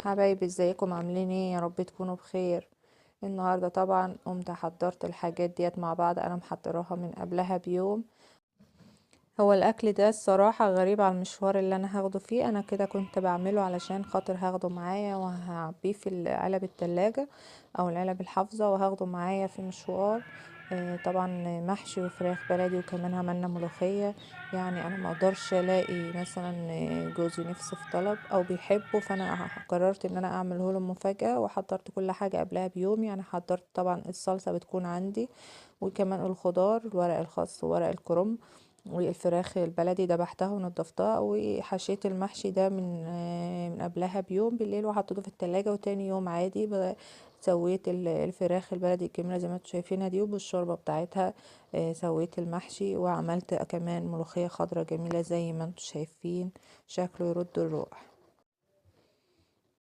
حبايبي، ازيكم؟ عاملين ايه؟ يا رب تكونوا بخير. النهارده طبعا قمت حضرت الحاجات ديت مع بعض، انا محضراها من قبلها بيوم. هو الاكل ده الصراحه غريب على المشوار اللي انا هاخده فيه. انا كده كنت بعمله علشان خاطر هاخده معايا وهعبيه في علب التلاجة او العلب الحافظه، وهاخده معايا في مشوار. طبعا محشي وفراخ بلدي، وكمان عملنا ملوخيه. يعني انا ما اقدرش الاقي مثلا جوزي نفسه في طلب او بيحبه، فانا قررت ان انا اعمله له مفاجاه، وحضرت كل حاجه قبلها بيوم. يعني حضرت طبعا الصلصه بتكون عندي، وكمان الخضار، ورق الخس وورق الكرنب، والفراخ البلدي دبحتها ونضفتها، وحشيت المحشي ده من قبلها بيوم بالليل، وحطيته في التلاجة. وتاني يوم عادي سويت الفراخ البلدي الجميلة زي ما انتوا شايفينها دي، وبالشوربة بتاعتها. سويت المحشي، وعملت كمان ملوخية خضرة جميلة زي ما انتوا شايفين، شكله يرد الروح.